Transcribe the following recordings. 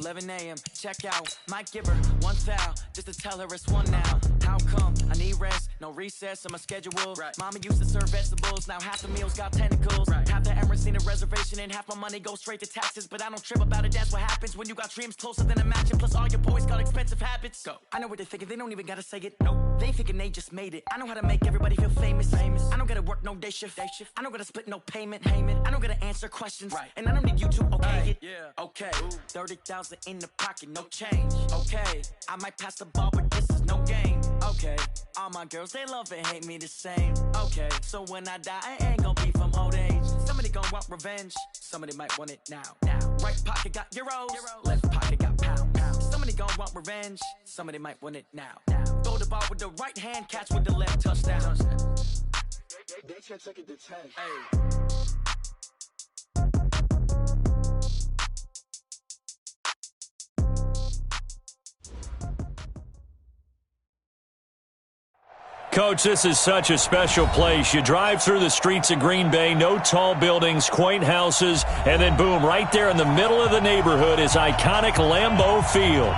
11 a.m. Check out. Might give her one foul just to tell her it's one now. How come? I need rest, no recess on my schedule. Right. Mama used to serve vegetables, now half the meals got tentacles. Right. Half the Emirates need a reservation and half my money goes straight to taxes. But I don't trip about it, that's what happens when you got dreams closer than a match. And plus all your boys got expensive habits. Go. I know what they're thinking, they don't even gotta say it. Nope. They thinking they just made it. I know how to make everybody feel famous. I don't gotta work no day shift. I don't gotta split no payment. I don't gotta answer questions. Right. And I don't need you to okay it. Yeah. Okay. 30,000 in the pocket, no change. Okay. I might pass the ball, but this is no game. Okay. All my girls, they love and hate me the same. Okay. So when I die, I ain't gonna be from old age. Somebody gon' want revenge. Somebody might want it now. Right pocket got euros. Left pocket got pounds. Somebody gon' want revenge. Somebody might want it now. Throw the ball with the right hand, catch with the left, touchdown. They can't take it to 10. Hey. Coach, this is such a special place. You drive through the streets of Green Bay, no tall buildings, quaint houses, and then boom, right there in the middle of the neighborhood is iconic Lambeau Field.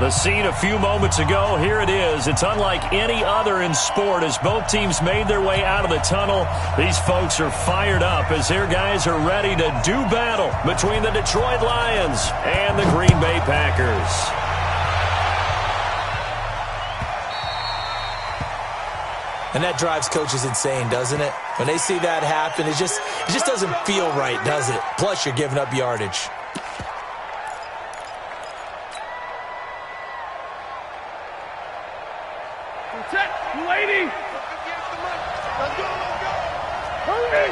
The scene a few moments ago, here it is. It's unlike any other in sport as both teams made their way out of the tunnel. These folks are fired up as their guys are ready to do battle between the Detroit Lions and the Green Bay Packers. And that drives coaches insane, doesn't it? When they see that happen, it just doesn't feel right, does it? Plus, you're giving up yardage. Lady! Hurry!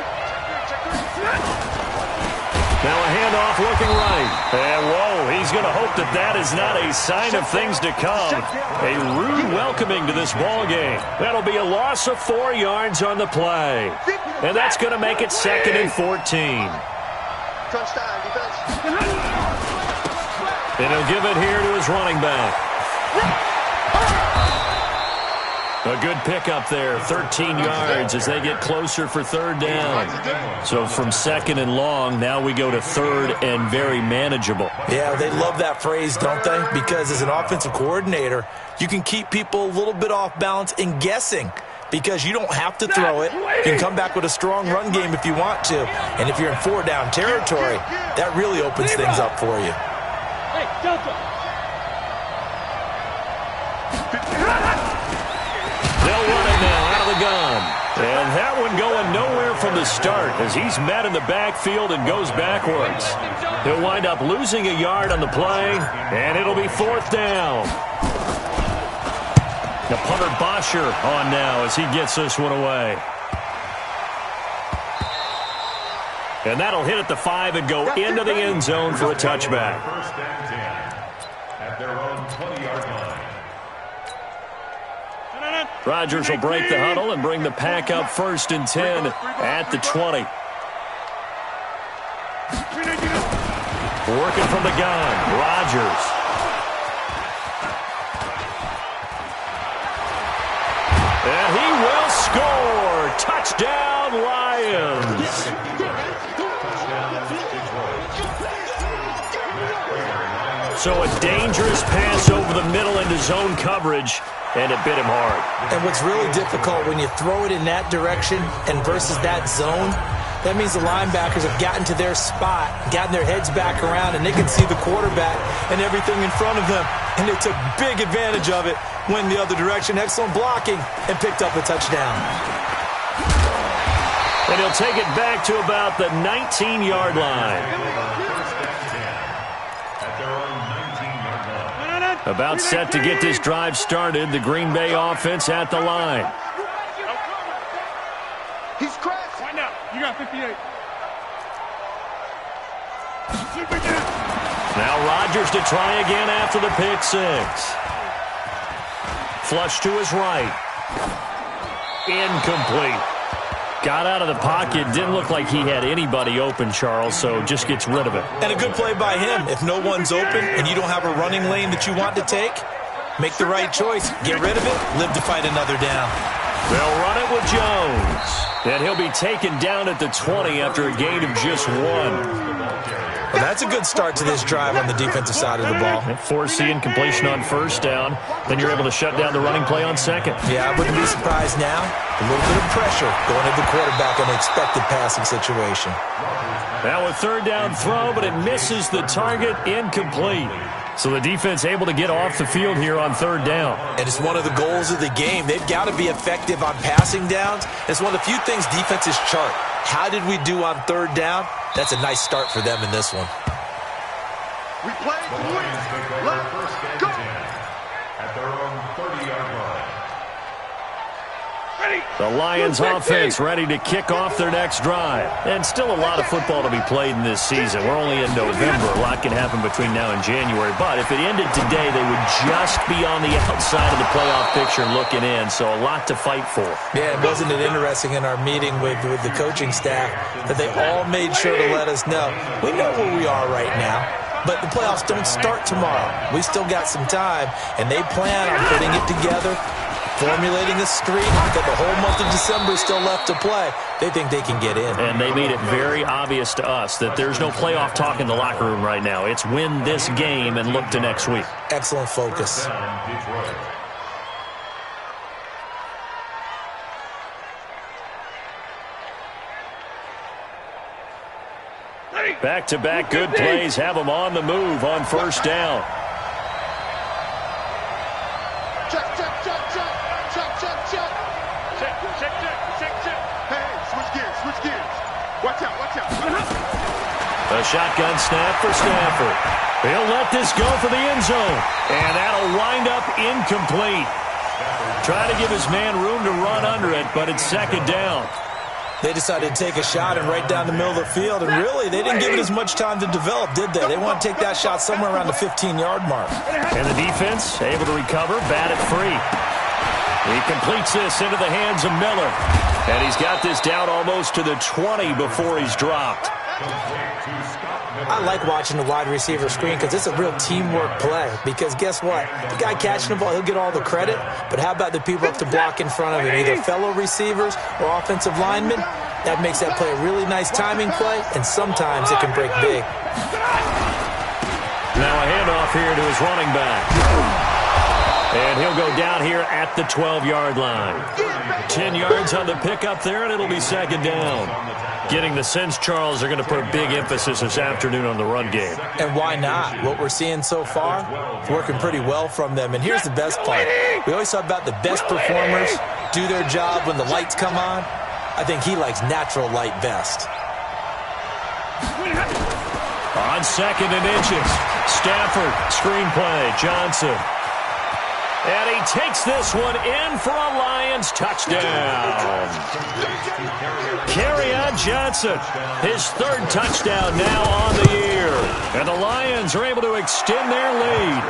Now a handoff looking right. And, whoa, he's going to hope that that is not a sign of things to come. A rude welcoming to this ball game. That'll be a loss of 4 yards on the play. And that's going to make it 2nd and 14. And he'll give it here to his running back. A good pickup there, 13 yards as they get closer for 3rd down. So from 2nd and long, now we go to 3rd and very manageable. Yeah, they love that phrase, don't they? Because as an offensive coordinator, you can keep people a little bit off balance and guessing because you don't have to throw it. You can come back with a strong run game if you want to. And if you're in 4-down territory, that really opens things up for you. Hey, Delta! They'll run it now out of the gun. And that one going nowhere from the start as he's met in the backfield and goes backwards. He'll wind up losing a yard on the play, and it'll be 4th down. The punter Bosher on now as he gets this one away. And that'll hit at the 5 and go into the end zone for a touchback. First and 10 at their own 20-yard line. Rodgers will break the huddle and bring the pack up 1st and 10 at the 20. Working from the gun, Rodgers. And he will score. Touchdown, Lions. So a dangerous pass over the middle into zone coverage, and it bit him hard. And what's really difficult when you throw it in that direction and versus that zone, that means the linebackers have gotten to their spot, gotten their heads back around, and they can see the quarterback and everything in front of them. And they took big advantage of it, went the other direction, excellent blocking, and picked up a touchdown. And he'll take it back to about the 19-yard line. About set to get this drive started. The Green Bay offense at the line. He's crashed. Find out. You got 58. Now Rodgers to try again after the pick 6. Flush to his right. Incomplete. Got out of the pocket. Didn't look like he had anybody open, Charles, so just gets rid of it. And a good play by him. If no one's open and you don't have a running lane that you want to take, make the right choice. Get rid of it. Live to fight another down. They'll run it with Jones. And he'll be taken down at the 20 after a gain of just 1. Well, that's a good start to this drive on the defensive side of the ball. Forcing incompletion on first down. Then you're able to shut down the running play on second. Yeah, I wouldn't be surprised now. A little bit of pressure going at the quarterback in an expected passing situation. Now a third down throw, but it misses the target, incomplete. So the defense able to get off the field here on third down. And it's one of the goals of the game. They've got to be effective on passing downs. It's one of the few things defenses chart. How did we do on third down? That's a nice start for them in this one. We play to win. Let's go. At their own 30-yard line. The Lions offense ready to kick off their next drive. And still a lot of football to be played in this season. We're only in November. A lot can happen between now and January. But if it ended today, they would just be on the outside of the playoff picture looking in. So a lot to fight for. Yeah, wasn't it interesting in our meeting with the coaching staff that they all made sure to let us know, we know where we are right now, but the playoffs don't start tomorrow. We still got some time, and they plan on putting it together, formulating a streak. Got the whole month of December still left to play. They think they can get in. And they made it very obvious to us that there's no playoff talk in the locker room right now. It's win this game and look to next week. Excellent focus. Back-to-back good plays have them on the move on first down. Check, check, check, check. Check, check, check. Check, check, check, check, check. Hey, switch gears, switch gears. Watch out, watch out. A shotgun snap for Stafford. He'll let this go for the end zone. And that'll wind up incomplete. Trying to give his man room to run under it, but it's second down. They decided to take a shot and right down the middle of the field, and really, they didn't give it as much time to develop, did they? They want to take that shot somewhere around the 15-yard mark. And the defense able to recover, bat it free. He completes this into the hands of Miller. And he's got this down almost to the 20 before he's dropped. I like watching the wide receiver screen because it's a real teamwork play. Because guess what? The guy catching the ball, he'll get all the credit. But how about the people up to block in front of him? Either fellow receivers or offensive linemen. That makes that play a really nice timing play, and sometimes it can break big. Now a handoff here to his running back. And he'll go down here at the 12-yard line. 10 yards on the pickup there, and it'll be second down. Getting the sense, Charles, are going to put a big emphasis this afternoon on the run game. And why not? What we're seeing so far, it's working pretty well from them. And here's the best part. We always talk about the best performers do their job when the lights come on. I think he likes natural light best. On second and inches, Stafford, screenplay, Johnson. And he takes this one in for a Lions touchdown. Kerryon Johnson, his third touchdown now on the year. And the Lions are able to extend their lead.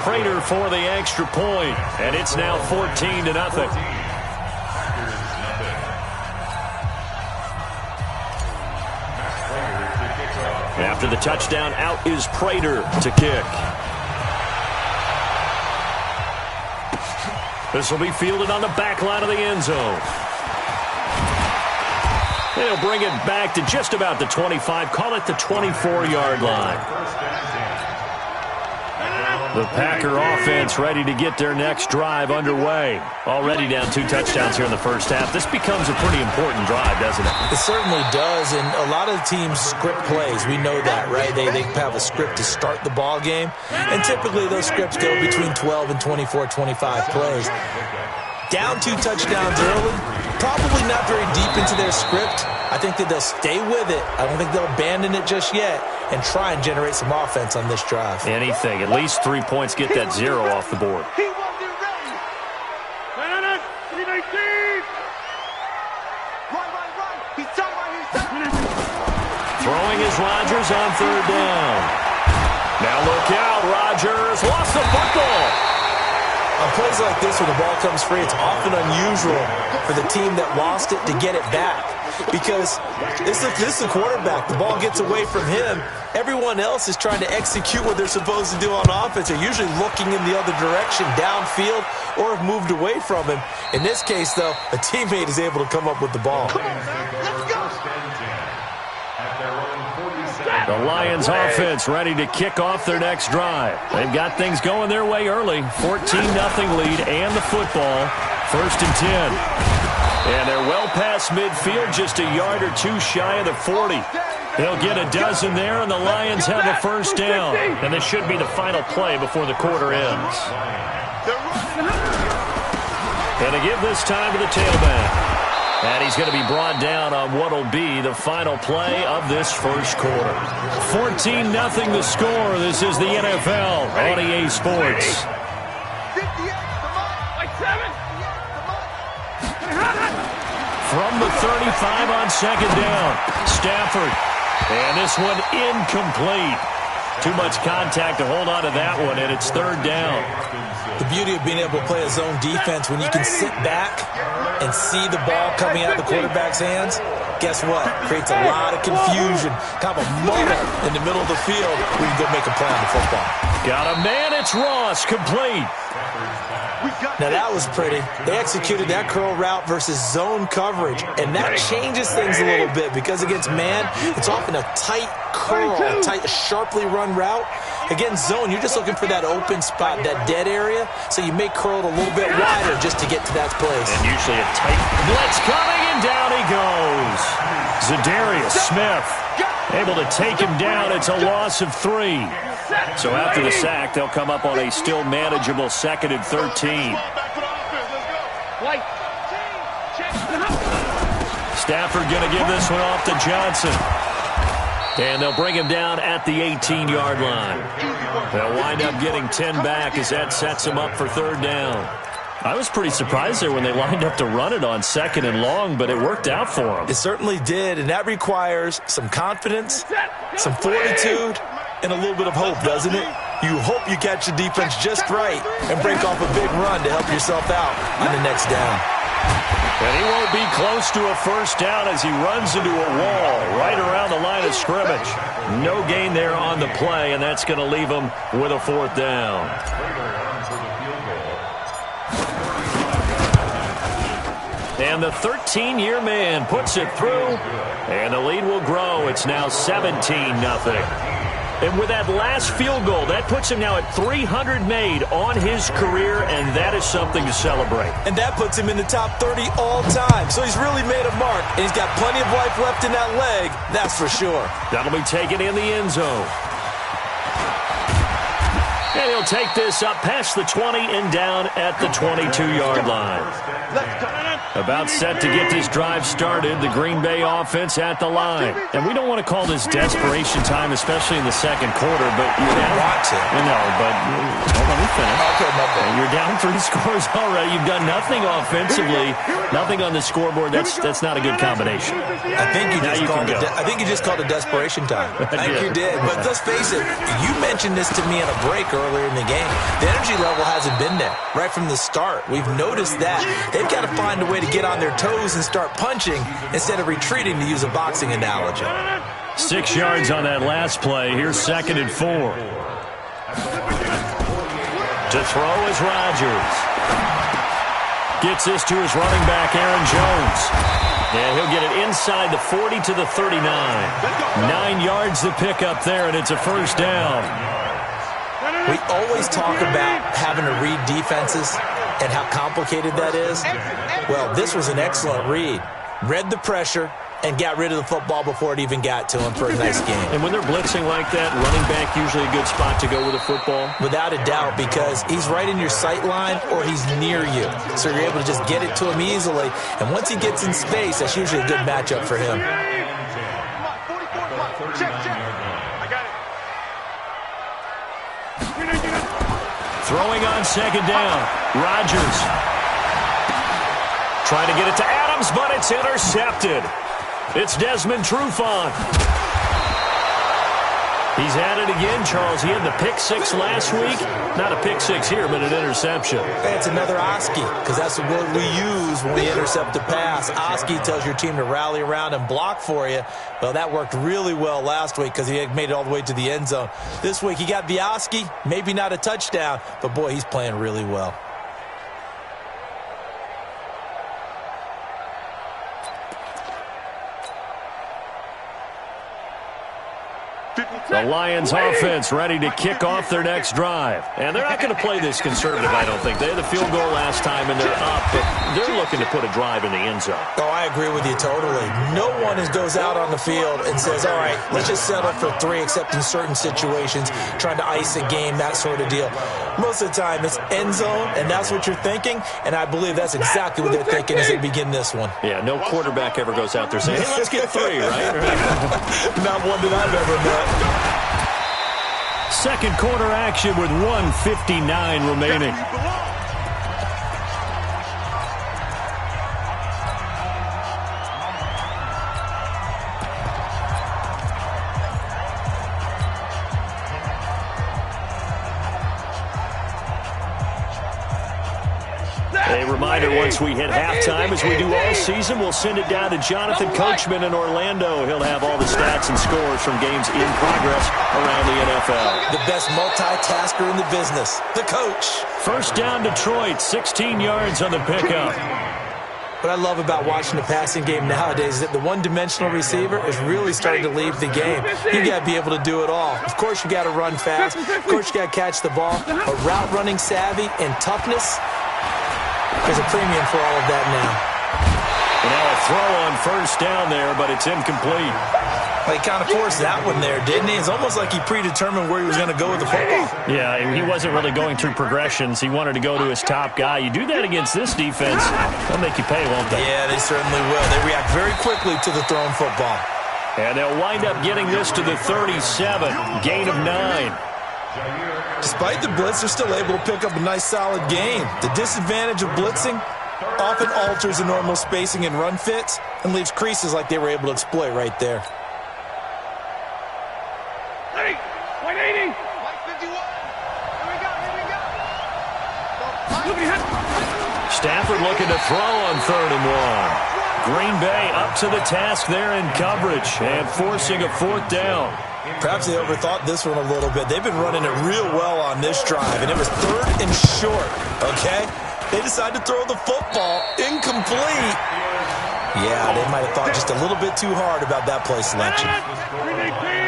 Prater for the extra point, and it's now 14-0. After the touchdown, out is Prater to kick. This will be fielded on the back line of the end zone. They'll bring it back to just about the 25. Call it the 24-yard line. The Packer offense ready to get their next drive underway. Already down 2 touchdowns here in the first half. This becomes a pretty important drive, doesn't it? It certainly does, and a lot of teams script plays. We know that, right? They have a script to start the ball game, and typically those scripts go between 12 and 24, 25 plays. Down 2 touchdowns early, probably not very deep into their script. I think that they'll stay with it. I don't think they'll abandon it just yet and try and generate some offense on this drive. Anything. At least 3 points. Get that 0 off the board. He won't be ready. 319. Right. He's done. Throwing is Rodgers on third down. Now look out. Rodgers lost the football. On plays like this, when the ball comes free, it's often unusual for the team that lost it to get it back. Because this is the quarterback. The ball gets away from him. Everyone else is trying to execute what they're supposed to do on offense. They're usually looking in the other direction, downfield, or have moved away from him. In this case, though, a teammate is able to come up with the ball. Come on, man. Let's go. At their own 47. The Lions offense ready to kick off their next drive. They've got things going their way early. 14-0 lead and the football. 1st and 10. And they're well past midfield, just a yard or two shy of the 40. They'll get a dozen there, and the Lions have a first down. And this should be the final play before the quarter ends. And to give this time to the tailback. And he's going to be brought down on what will be the final play of this first quarter. 14-0 the score. This is the NFL on EA Sports. From the 35 on 2nd down. Stafford. And this one incomplete. Too much contact to hold on to that one, and it's 3rd down. The beauty of being able to play a zone defense when you can sit back and see the ball coming out of the quarterback's hands, guess what? Creates a lot of confusion, kind of a muddle in the middle of the field where you can go make a play on the football. Got a man, it's Ross, complete. Now that was pretty. They executed that curl route versus zone coverage, and that changes things a little bit because against man, it's often a tight curl, tight, sharply run route. Against zone, you're just looking for that open spot, that dead area, so you may curl it a little bit wider just to get to that place. And usually a tight blitz coming, and down he goes. Zadarius Smith able to take him down. It's a loss of 3. So after the sack, they'll come up on a still manageable 2nd and 13. Stafford going to give this one off to Johnson. And they'll bring him down at the 18-yard line. They'll wind up getting 10 back as that sets him up for 3rd down. I was pretty surprised there when they lined up to run it on 2nd and long, but it worked out for them. It certainly did, and that requires some confidence, some fortitude, and a little bit of hope, doesn't it? You hope you catch the defense just right and break off a big run to help yourself out on the next down. And he won't be close to a first down as he runs into a wall right around the line of scrimmage. No gain there on the play, and that's going to leave him with a 4th down. And the 13-year man puts it through, and the lead will grow. It's now 17-0. And with that last field goal, that puts him now at 300 made on his career, and that is something to celebrate. And that puts him in the top 30 all time. So he's really made a mark, and he's got plenty of life left in that leg, that's for sure. That'll be taken in the end zone. And he'll take this up past the 20 and down at the 22-yard line. About set to get this drive started, the Green Bay offense at the line. And we don't want to call this desperation time, especially in the 2nd quarter, but you're down. Want to. No, but let me finish. Okay, nothing. You're down 3 scores already. You've done nothing offensively, nothing on the scoreboard. That's not a good combination. I think you just called it desperation time. I think you did. But let's face it, you mentioned this to me in a break earlier in the game. The energy level hasn't been there right from the start. We've noticed that. They've got to find a way to get on their toes and start punching instead of retreating, to use a boxing analogy. 6 yards on that last play. Here's 2nd and 4. To throw is Rodgers. Gets this to his running back, Aaron Jones. And he'll get it inside the 40 to the 39. 9 yards to pick up there, and it's a first down. We always talk about having to read defenses and how complicated that is. Well, this was an excellent read. Read the pressure and got rid of the football before it even got to him for a nice game. And when they're blitzing like that, running back usually a good spot to go with a football? Without a doubt, because he's right in your sight line or he's near you. So you're able to just get it to him easily. And once he gets in space, that's usually a good matchup for him. Throwing on 2nd down. Rodgers trying to get it to Adams, but it's intercepted. It's Desmond Trufant. He's at it again, Charles. He had the pick 6 last week. Not a pick 6 here, but an interception. It's another Oski, because that's the word we use when we intercept a pass. Oski tells your team to rally around and block for you. Well, that worked really well last week because he had made it all the way to the end zone. This week he got the Oski, maybe not a touchdown, but boy, he's playing really well. The Lions offense ready to kick off their next drive. And they're not going to play this conservative, I don't think. They had the field goal last time, and they're up, but they're looking to put a drive in the end zone. Oh, I agree with you totally. No one goes out on the field and says, all right, let's just settle for 3, except in certain situations, trying to ice a game, that sort of deal. Most of the time, it's end zone, and that's what you're thinking, and I believe that's exactly what they're thinking as they begin this one. Yeah, no quarterback ever goes out there saying, hey, let's get 3, right? Not one that I've ever met. Second quarter action with 1:59 remaining. A reminder, once we hit halftime, as we do all season, we'll send it down to Jonathan Coachman in Orlando. He'll have all the stats and scores from games in progress around the NFL. The best multitasker in the business, the coach. First down, Detroit, 16 yards on the pickup. What I love about watching the passing game nowadays is that the one-dimensional receiver is really starting to leave the game. You got to be able to do it all. Of course, you got to run fast. Of course, you got to catch the ball. But route running savvy and toughness, there's a premium for all of that now. And now a throw on first down there, but it's incomplete. Well, he kind of forced that one there, didn't he? It's almost like he predetermined where he was going to go with the football. Yeah, he wasn't really going through progressions. He wanted to go to his top guy. You do that against this defense, they'll make you pay, won't they? Yeah, they certainly will. They react very quickly to the thrown football. And they'll wind up getting this to the 37, gain of 9. Despite the blitz, they're still able to pick up a nice, solid gain. The disadvantage of blitzing often alters the normal spacing and run fits and leaves creases like they were able to exploit right there. 180. 151. Here we go. Stafford looking to throw on 3rd and 1. Green Bay up to the task there in coverage and forcing a 4th down. Perhaps they overthought this one a little bit. They've been running it real well on this drive, and it was 3rd and short, okay? They decided to throw the football incomplete. Yeah, they might have thought just a little bit too hard about that play selection.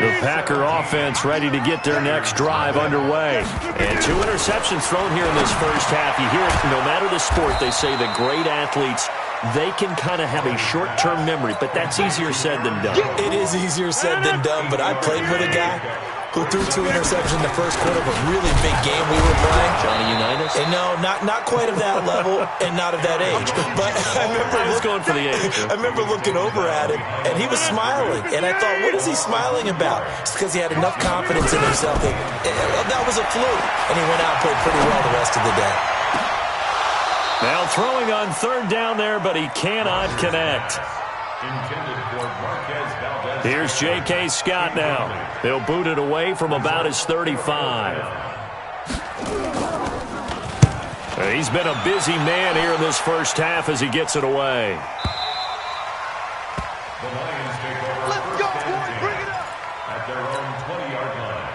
The Packer offense ready to get their next drive underway. And 2 interceptions thrown here in this first half. You hear it, no matter the sport, they say the great athletes, they can kind of have a short-term memory, but that's easier said than done. It is easier said than done, but I played with a guy who threw 2 interceptions in the first quarter of a really big game we were playing. Johnny Unitas? And no, not quite of that level and not of that age. But I was going for the age. I remember looking over at him, and he was smiling. And I thought, what is he smiling about? It's because he had enough confidence in himself that was a fluke. And he went out and played pretty well the rest of the day. Now throwing on 3rd down there, but he cannot connect. Here's J.K. Scott now. They'll boot it away from about his 35. He's been a busy man here in this first half as he gets it away. Let's go, boys. Bring it up. At their own 20-yard line.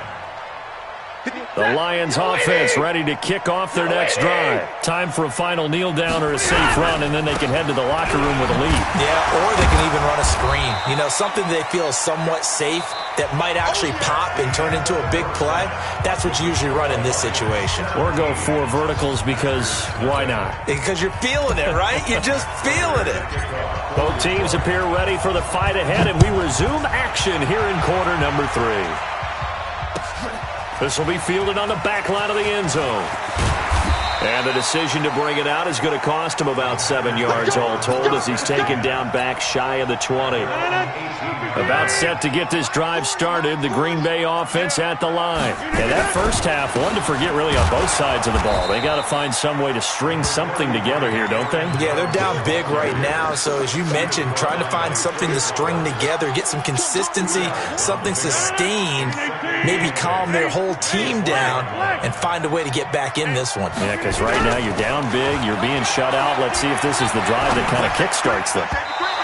The Lions offense ready to kick off their next drive. Time for a final kneel down or a safe run, and then they can head to the locker room with a lead. Yeah, or they can even run a screen. You know, something they feel is somewhat safe that might actually pop and turn into a big play. That's what you usually run in this situation. Or go 4 verticals because why not? Because you're feeling it, right? You're just feeling it. Both teams appear ready for the fight ahead, and we resume action here in quarter number 3. This will be fielded on the back line of the end zone. And the decision to bring it out is going to cost him about 7 yards all told as he's taken down back shy of the 20. About set to get this drive started, the Green Bay offense at the line. And that first half, one to forget really on both sides of the ball. They got to find some way to string something together here, don't they? Yeah, they're down big right now. So as you mentioned, trying to find something to string together, get some consistency, something sustained, maybe calm their whole team down and find a way to get back in this one. Yeah, because right now you're down big, you're being shut out. Let's see if this is the drive that kind of kickstarts them.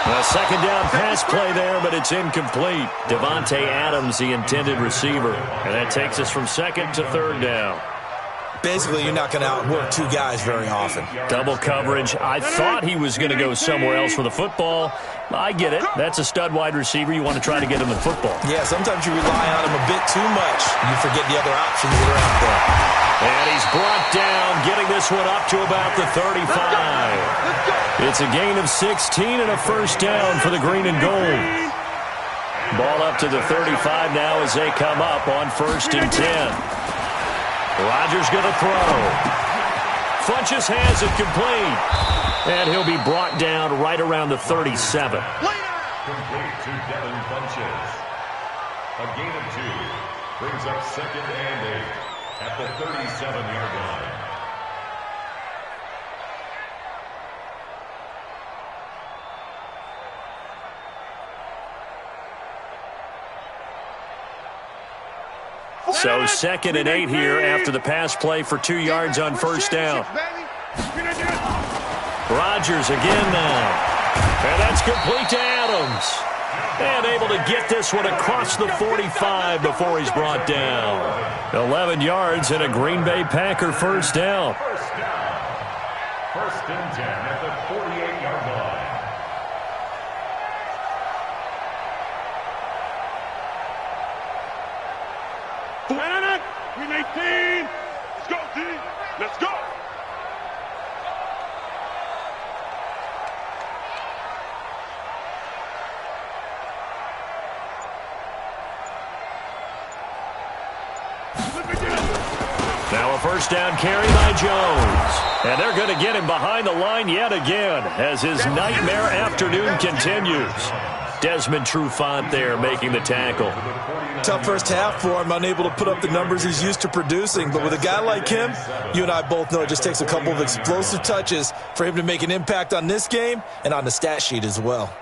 A second down pass play there, but it's incomplete. Devontae Adams, the intended receiver. And that takes us from 2nd to 3rd down. Basically, you're not going to outwork two guys very often. Double coverage. I thought he was going to go somewhere else for the football. I get it. That's a stud wide receiver. You want to try to get him the football. Yeah, sometimes you rely on him a bit too much. You forget the other options that are out there. And he's brought down, getting this one up to about the 35. It's a gain of 16 and a first down for the green and gold. Ball up to the 35 now as they come up on 1st and 10. Rodgers going to throw. Funches has it complete. And he'll be brought down right around the 37. Complete to Devin Funches. A gain of 2 brings up 2nd and 8 at the 37-yard line. So 2nd and 8 here after the pass play for 2 yards on 1st down. Rodgers again now. And that's complete to Adams. And able to get this one across the 45 before he's brought down. 11 yards and a Green Bay Packer first down. 1st and 10 at the 48-yard line. Green 18. Let's go, D. Let's go. Now a first down carry by Jones. And they're going to get him behind the line yet again as his nightmare afternoon continues. Desmond Trufant there making the tackle. Tough first half for him, unable to put up the numbers he's used to producing. But with a guy like him, you and I both know it just takes a couple of explosive touches for him to make an impact on this game and on the stat sheet as well.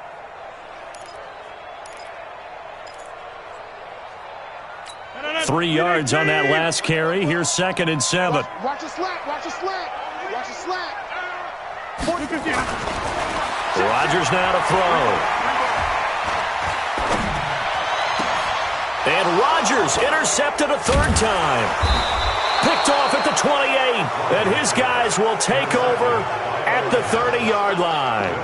Three yards on that last carry. Here's 2nd and 7. Watch a slant. Watch a slant. Watch a slant. 40-50. Rodgers now to throw. And Rodgers intercepted a 3rd time. Picked off at the 28. And his guys will take over at the 30-yard line.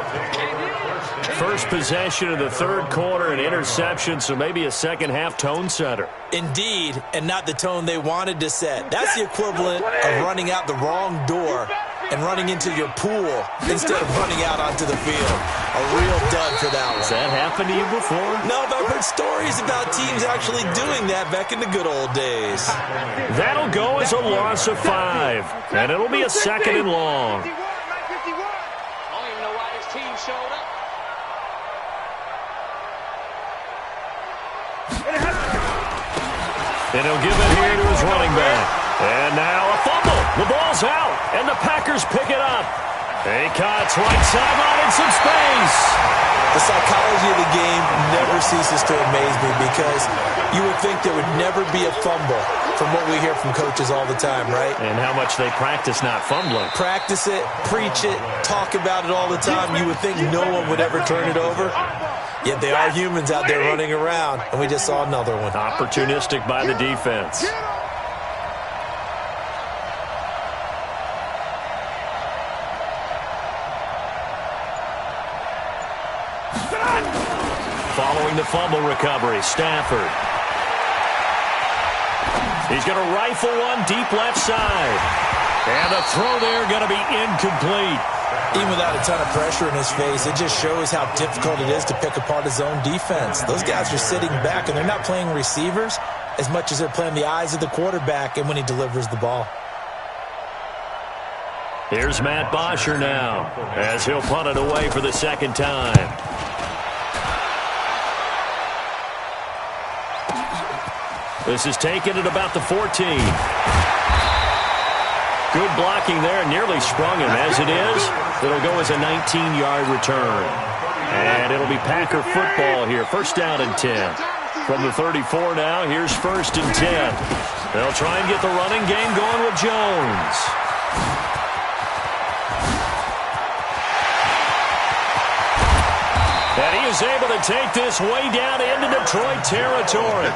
First possession of the 3rd quarter, an interception, so maybe a second-half tone setter. Indeed, and not the tone they wanted to set. That's the equivalent of running out the wrong door and running into your pool instead of running out onto the field. A real dud for that one. Has that happened to you before? No, but I've heard stories about teams actually doing that back in the good old days. That'll go as a loss of 5, and it'll be a 2nd and long. I don't even know why this team showed up. And he'll give it here to his running back. And now a fumble. The ball's out, and the Packers pick it up. He cuts right sideline in some space. The psychology of the game never ceases to amaze me because you would think there would never be a fumble from what we hear from coaches all the time, right? And how much they practice not fumbling. Practice it, preach it, talk about it all the time. You would think no one would ever turn it over. Yet they are humans out there running around, and we just saw another one. Opportunistic by the defense. Following the fumble recovery, Stafford. He's going to rifle one deep left side. And the throw there going to be incomplete. Even without a ton of pressure in his face, it just shows how difficult it is to pick apart his own defense. Those guys are sitting back, and they're not playing receivers as much as they're playing the eyes of the quarterback and when he delivers the ball. Here's Matt Bosher now as he'll punt it away for the 2nd time. This is taken at about the 14. Good blocking there, nearly sprung him. As it is, it'll go as a 19-yard return. And it'll be Packer football here. First down and 10. From the 34 now, here's 1st and 10. They'll try and get the running game going with Jones. And he is able to take this way down into Detroit territory.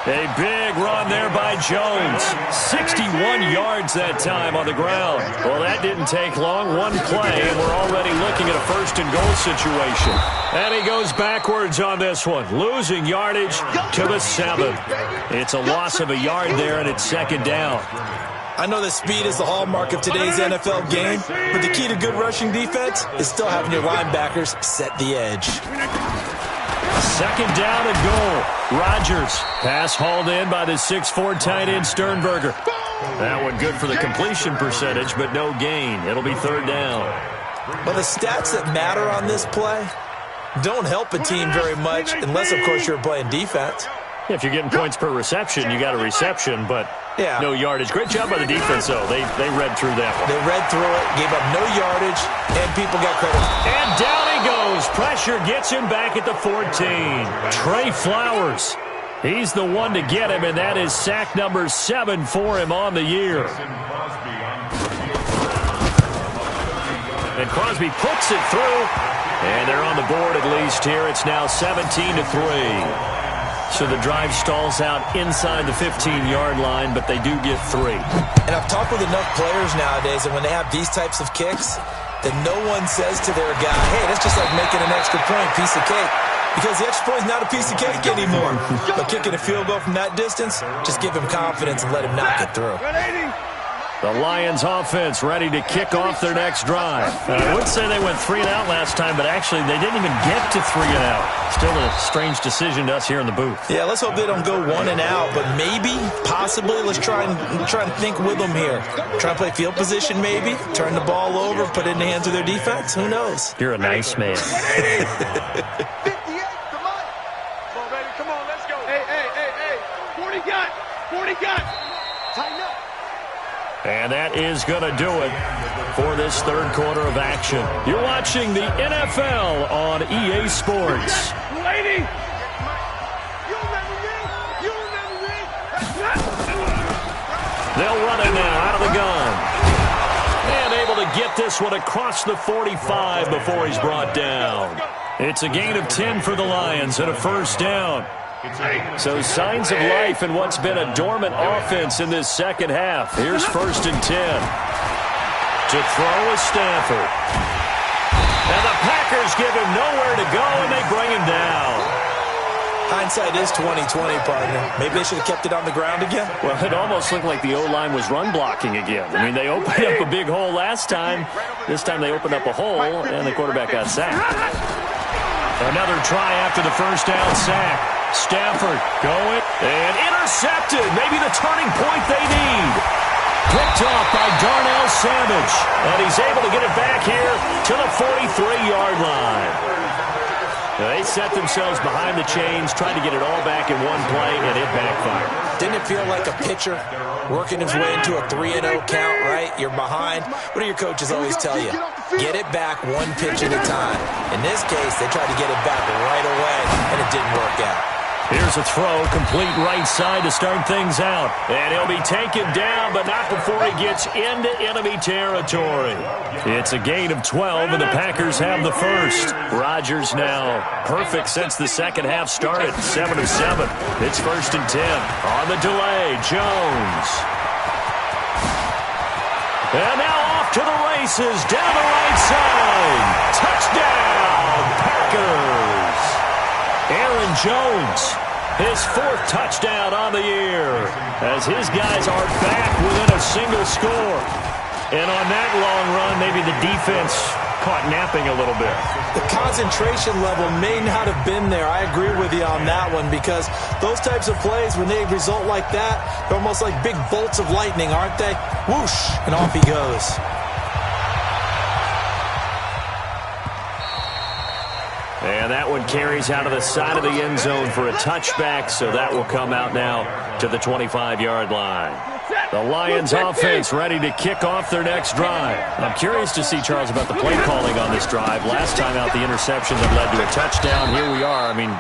A big run there by Jones. 61 yards that time on the ground. Well, that didn't take long. One play, and we're already looking at a first-and-goal situation. And he goes backwards on this one, losing yardage to the 7. It's a loss of a yard there, and it's second down. I know that speed is the hallmark of today's NFL game, but the key to good rushing defense is still having your linebackers set the edge. Second down and goal. Rodgers. Pass hauled in by the 6'4" tight end Sternberger. That one good for the completion percentage, but no gain. It'll be third down. Well, the stats that matter on this play don't help a team very much unless, of course, you're playing defense. If you're getting points per reception, you got a reception, but no yardage. Great job by the defense, though. They read through that one. They read through it, gave up no yardage, and people got credit. And down he goes. Pressure gets him back at the 14. Trey Flowers. He's the one to get him, and that is sack number 7 for him on the year. And Crosby puts it through, and they're on the board at least here. It's now 17-3. So the drive stalls out inside the 15-yard line, but they do get 3. And I've talked with enough players nowadays that when they have these types of kicks, that no one says to their guy, hey, that's just like making an extra point, piece of cake. Because the extra point is not a piece of cake anymore. But kicking a field goal from that distance, just give him confidence and let him knock it through. The Lions offense ready to kick off their next drive. I would say they went 3 and out last time, but actually they didn't even get to 3 and out. Still a strange decision to us here in the booth. Yeah, let's hope they don't go 1 and out, but maybe, possibly, let's try and think with them here. Try and play field position maybe, turn the ball over, put it in the hands of their defense. Who knows? You're a nice man. 58, come on. Come on, baby, come on, let's go. Hey. 40 got. Tighten up. And that is going to do it for this third quarter of action. You're watching the NFL on EA Sports. Lady! You'll never win! They'll run it now out of the gun. And able to get this one across the 45 before he's brought down. It's a gain of 10 for the Lions and a first down. So signs of life in what's been a dormant offense in this second half. Here's first and 10. To throw is Stafford. And the Packers give him nowhere to go, and they bring him down. Hindsight is 20/20, partner. Maybe they should have kept it on the ground again. Well, it almost looked like the O-line was run blocking again. I mean, they opened up a big hole last time. This time they opened up a hole, and the quarterback got sacked. Another try after the first down sack. Stafford going and intercepted. Maybe the turning point they need. Picked off by Darnell Savage. And he's able to get it back here to the 43-yard line. Now, they set themselves behind the chains, tried to get it all back in one play, and it backfired. Didn't it feel like a pitcher working his way into a 3-0 count, right? You're behind. What do your coaches always tell you? Get it back one pitch at a time. In this case, they tried to get it back right away, and it didn't work out. Here's a throw, complete right side to start things out. And he'll be taken down, but not before he gets into enemy territory. It's a gain of 12, and the Packers have the first. Rodgers now perfect since the second half started, 7 of 7. It's first and 10. On the delay, Jones. And now off to the races, down the right side. Touchdown, Packers. Aaron Jones, his 4th touchdown on the year, as his guys are back within a single score. And on that long run, maybe the defense caught napping a little bit. The concentration level may not have been there. I agree with you on that one, because those types of plays, when they result like that, they're almost like big bolts of lightning, aren't they? Whoosh, and off he goes. And that one carries out of the side of the end zone for a touchback, so that will come out now to the 25-yard line. The Lions offense ready to kick off their next drive. I'm curious to see, Charles, about the play calling on this drive. Last time out, the interception that led to a touchdown. Here we are. I mean,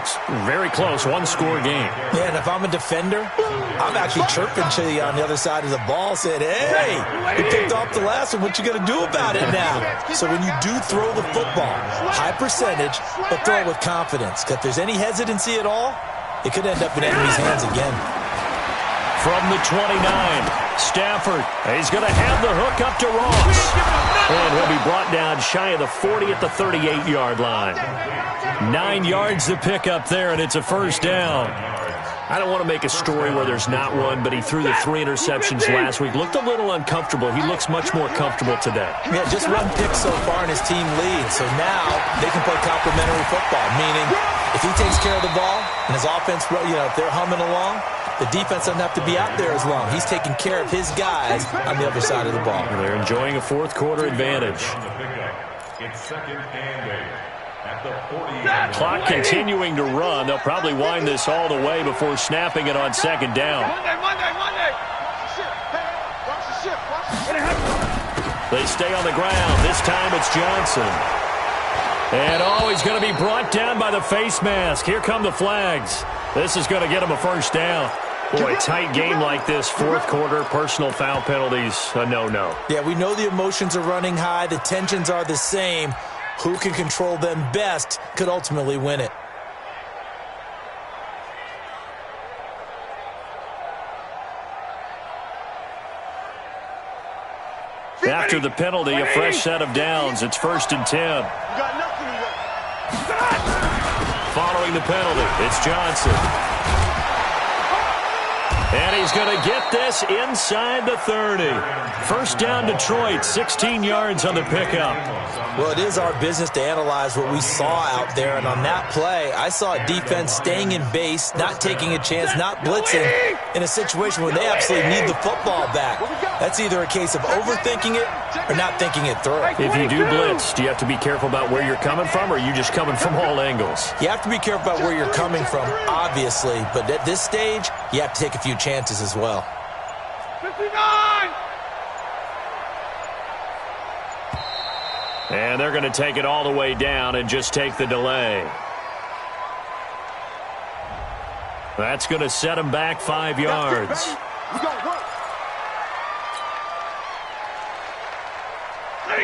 very close, one-score game. Yeah, and if I'm a defender, I'm actually chirping to you on the other side of the ball, saying, hey, we picked off the last one. What you going to do about it now? So when you do throw the football, high percentage, but throw it with confidence. Because if there's any hesitancy at all, it could end up in enemy's hands again. From the 29, Stafford. He's going to have the hook up to Ross. And he'll be brought down shy of the 40 at the 38-yard line. 9 yards to pick up there, and it's a first down. I don't want to make a story where there's not one, but he threw the 3 interceptions last week. Looked a little uncomfortable. He looks much more comfortable today. Yeah, just 1 pick so far and his team leads. So now they can play complementary football, meaning if he takes care of the ball and his offense, if they're humming along, the defense doesn't have to be out there as long. He's taking care of his guys on the other side of the ball. And they're enjoying a fourth-quarter advantage. It's second and 8 at the 40. Clock continuing to run. They'll probably wind this all the way before snapping it on second down. Monday. They stay on the ground. This time it's Johnson. And he's going to be brought down by the face mask. Here come the flags. This is going to get him a first down. Boy, tight game like this, fourth quarter, personal foul penalties, a no-no. Yeah, we know the emotions are running high. The tensions are the same. Who can control them best could ultimately win it. After the penalty, a fresh set of downs. It's 1st and 10. Following the penalty, it's Johnson. And he's going to get this inside the 30. First down, Detroit, 16 yards on the pickup. Well, it is our business to analyze what we saw out there. And on that play, I saw a defense staying in base, not taking a chance, not blitzing in a situation where they absolutely need the football back. That's either a case of overthinking it or not thinking it through. If you do blitz, do you have to be careful about where you're coming from, or are you just coming from all angles? You have to be careful about where you're coming from, obviously. But at this stage, you have to take a few chances as well. 59! And they're going to take it all the way down and just take the delay. That's going to set them back 5 yards.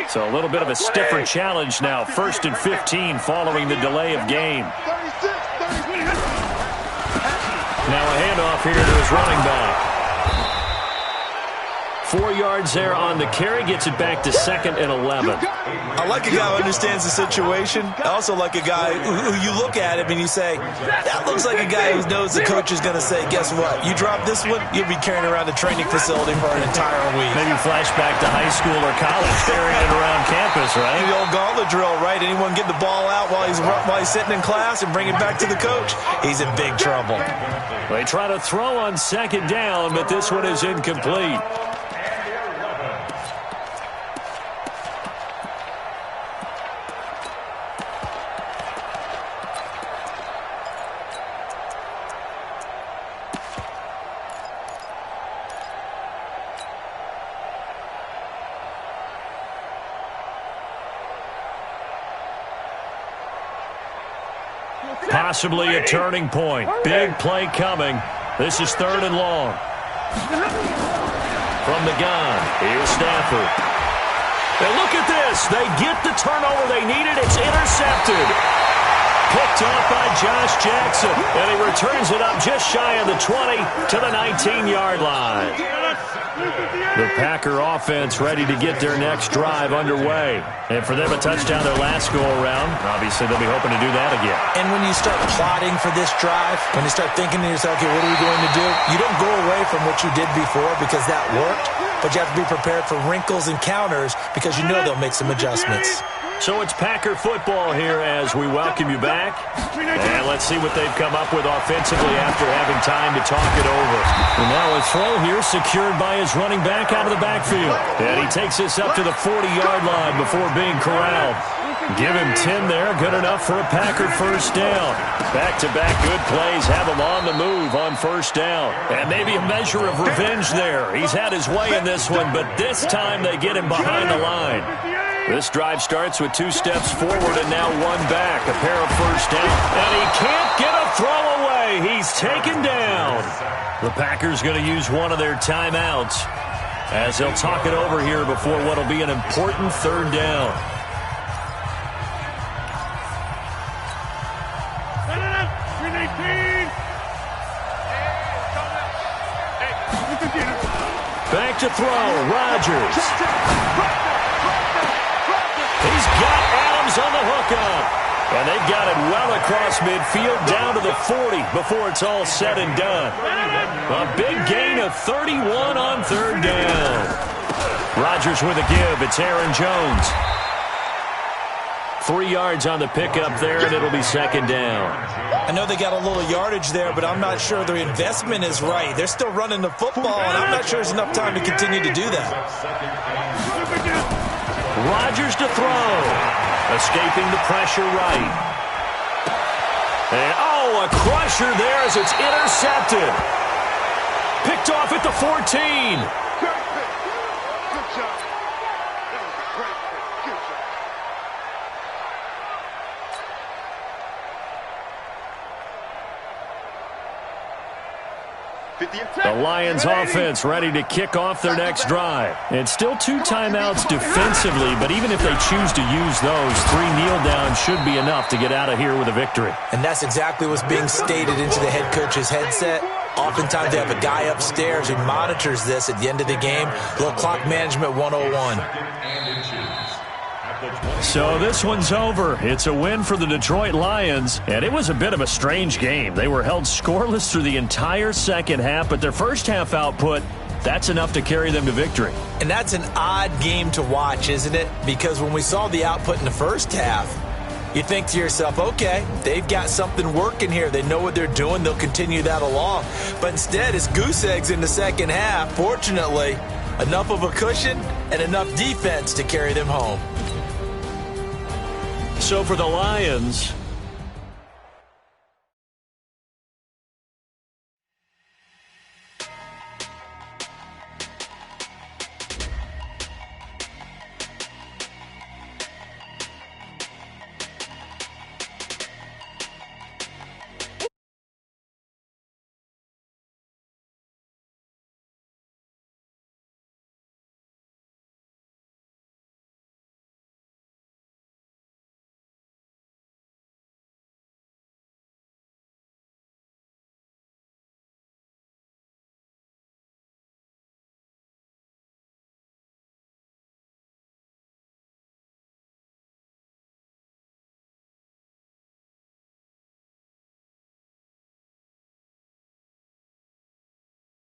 So a little bit of a stiffer challenge now. 1st and 15 following the delay of game. Now a handoff here to his running back. 4 yards there on the carry, gets it back to 2nd and 11. I like a guy who understands the situation. I also like a guy who you look at him and you say, that looks like a guy who knows the coach is going to say, guess what? You drop this one, you'll be carrying around the training facility for an entire week. Maybe flashback to high school or college, carrying it around campus, right? The old gauntlet drill, right? Anyone get the ball out while he's sitting in class and bring it back to the coach? He's in big trouble. They try to throw on 2nd down, but this one is incomplete. Possibly a turning point. Big play coming. This is 3rd and long. From the gun, here's Stafford. And look at this. They get the turnover they needed. It's intercepted. Picked off by Josh Jackson. And he returns it up just shy of the 20 to the 19-yard line. The Packer offense ready to get their next drive underway. And for them, a touchdown their last go-around. Obviously, they'll be hoping to do that again. And when you start plotting for this drive, when you start thinking to yourself, okay, what are we going to do? You don't go away from what you did before because that worked, but you have to be prepared for wrinkles and counters because you know they'll make some adjustments. So it's Packer football here as we welcome you back. And let's see what they've come up with offensively after having time to talk it over. And now a throw here secured by his running back out of the backfield. And he takes this up to the 40-yard line before being corralled. Give him 10 there, good enough for a Packer first down. Back-to-back good plays have him on the move on first down. And maybe a measure of revenge there. He's had his way in this one, but this time they get him behind the line. This drive starts with 2 steps forward and now 1 back. A pair of first down. And he can't get a throw away. He's taken down. The Packers going to use one of their timeouts as they'll talk it over here before what will be an important 3rd down. Back to throw, Rodgers. He's got Adams on the hookup. And they got it well across midfield down to the 40 before it's all said and done. A big gain of 31 on third down. Rodgers with a give. It's Aaron Jones. 3 yards on the pickup there, and it'll be second down. I know they got a little yardage there, but I'm not sure their investment is right. They're still running the football, and I'm not sure there's enough time to continue to do that. Rodgers to throw. Escaping the pressure right. And, a crusher there as it's intercepted. Picked off at the 14. Good job. That was a great pick. Good job. The Lions offense ready to kick off their next drive. It's still 2 timeouts defensively, but even if they choose to use those, 3 kneel downs should be enough to get out of here with a victory. And that's exactly what's being stated into the head coach's headset. Oftentimes they have a guy upstairs who monitors this at the end of the game. A little clock management 101. So this one's over. It's a win for the Detroit Lions, and it was a bit of a strange game. They were held scoreless through the entire second half, but their first half output, that's enough to carry them to victory. And that's an odd game to watch, isn't it? Because when we saw the output in the first half, you think to yourself, okay, they've got something working here. They know what they're doing. They'll continue that along. But instead, it's goose eggs in the second half. Fortunately, enough of a cushion and enough defense to carry them home. So for the Lions,